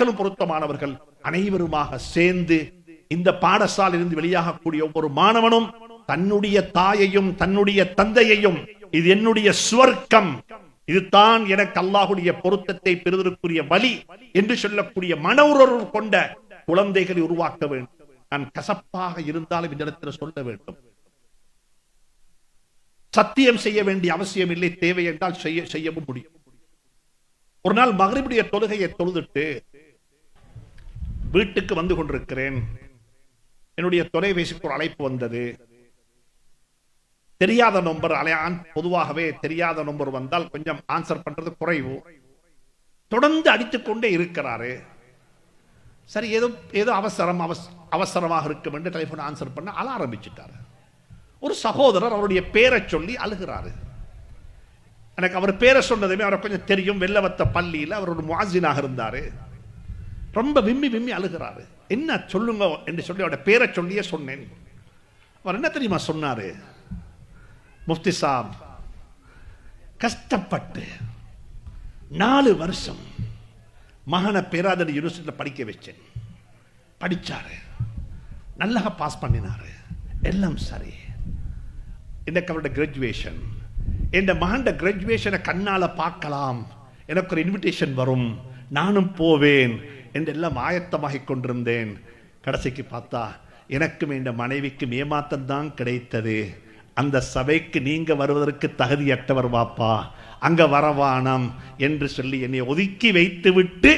மக்களும் பொருத்தமானவர்கள். அனைவருமாக சேர்ந்து இந்த பாடசாலையிலிருந்து வெளியாகக்கூடிய ஒவ்வொரு மாணவனும் தன்னுடைய தாயையும் தன்னுடைய தந்தையையும் இது என்னுடைய சுவர்க்கம், இதுதான் எனக்கு அல்லாஹுடைய பொருத்தத்தை பெறுவதற்குரிய வழி என்று சொல்லக்கூடிய மன உணர்வு கொண்ட குழந்தைகளை உருவாக்க வேண்டும். நான் கசப்பாக இருந்தாலும் இந்த இடத்தில் சொல்ல வேண்டும், சத்தியம் செய்ய வேண்டிய அவசியம் இல்லை, தேவை என்றால் செய்யவும் முடியும். ஒரு நாள் மக்ரிபுடைய தொழுகையை தொழுதுட்டு வீட்டுக்கு வந்து கொண்டிருக்கிறேன். என்னுடைய தொலைபேசிக்கு ஒரு அழைப்பு வந்தது. தெரியாத நம்பர், பொதுவாகவே தெரியாத நம்பர் வந்தால் கொஞ்சம் ஆன்சர் பண்றது குறைவு. தொடர்ந்து அடித்துக் கொண்டே இருக்கிறாரு. சரி, ஏதோ அவசரமாக இருக்கும் என்று டெலிபோன் ஆன்சர் பண்ண அழ ஆரம்பிச்சுட்டாரு. ஒரு சகோதரர் அவருடைய பேரை சொல்லி அழுகிறாரு. எனக்கு அவர் பேரை சொன்னதுமே அவரை கொஞ்சம் தெரியும். வெள்ளவத்த பள்ளியில் அவர் ஒரு முஅஸ்ஸினாக இருந்தாரு. ரொம்ப விம்மி விம்மி அழுகிறாரு. என்ன சொல்லுங்க என்று சொல்லி அவருடைய பேரை சொல்லியே சொன்னேன். அவர் என்ன தெரியுமா சொன்னாரு? முஃப்தி சாப், கஷ்டப்பட்டு 4 வருஷம் மகனை பேராதடி யூனிவர்சிட்டியில் படிக்க வச்சேன். படிச்சாரு, நல்லா பாஸ் பண்ணினாரு, எல்லாம் சரி. எனக்கு அவருடைய கிராஜுவேஷன், என் மகன் கிராஜுவேஷனை கண்ணால பார்க்கலாம், எனக்கு ஒரு இன்விடேஷன் வரும், நானும் போவேன் என்றெல்லாம் ஆயத்தமாகிக் கொண்டிருந்தேன். கடைசிக்கு பார்த்தா எனக்கும் என் மனைவிக்கும் ஏமாத்தம் தான் கிடைத்தது. அந்த சபைக்கு நீங்க வருவதற்கு தகுதியற்றவர் வாப்பா, அங்க வரவானம் என்று சொல்லி என்னை ஒதுக்கி வைத்து விட்டு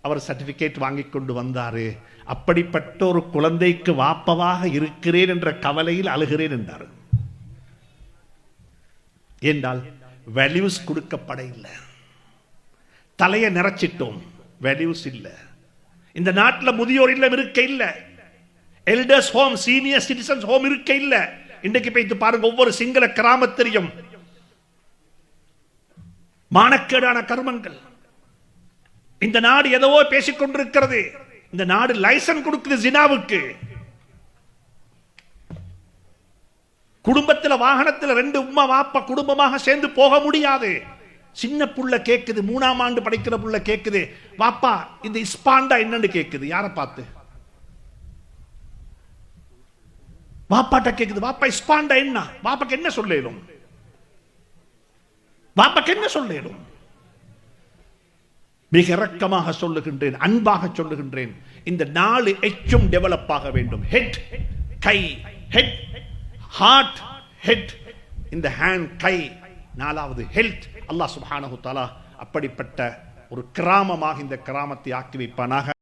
அவர் சர்டிபிகேட் வாங்கி கொண்டு வந்தாரு. அப்படிப்பட்ட ஒரு குழந்தைக்கு வாப்பவாக இருக்கிறேன் என்ற கவலையில் அழுகிறேன் என்றார். என்றால் வேல்யூஸ் கொடுக்கப்பட இல்லை, தலையை நிறைச்சிட்டோம், வேல்யூஸ் இல்லை. இந்த நாட்டில் முதியோர் இல்லம் இருக்க இல்லை, elders home, senior citizens home இருக்க இல்லை. இன்றைக்கு போய்த்து பாருங்க, ஒவ்வொரு சிங்கள கிராமத்திலையும் மானக்கேடான கர்மங்கள். இந்த நாடு எதோ பேசிக் கொண்டிருக்கிறது. இந்த நாடு லைசன்ஸ் கொடுக்குது ஜினாவுக்கு. குடும்பத்தில் வாகனத்தில் 2 உம்மா வாப்பா குடும்பமாக சேர்ந்து போக முடியாது. சின்ன புள்ள கேக்குது, 3ஆம் ஆண்டு படிக்கிற புள்ள கேக்குது, வாப்பா இந்த இஸ்பாண்டா என்னன்னு கேக்குது. யாரை பார்த்து? வாப்பாட்ட கேக்குது, வாப்பா இஸ்பாண்டா என்ன? வாப்பாக்கு என்ன சொல்லும்? வாப்பாக்கு என்ன சொல்லும்? மிக இரக்கமாக சொல்லுகின்றேன், அன்பாக சொல்லுகின்றேன், இந்த 4 எச்சும் டெவலப் ஆக வேண்டும். ஹெட், கை, ஹெட், ஹார்ட், ஹெட், இந்த ஹேண்ட், கை, 4வது ஹெல்த். அல்லாஹ் சுப்ஹானஹு தஆலா அப்படிப்பட்ட ஒரு கிராமமாக இந்த கிராமத்தை ஆக்கி வைப்பானாக.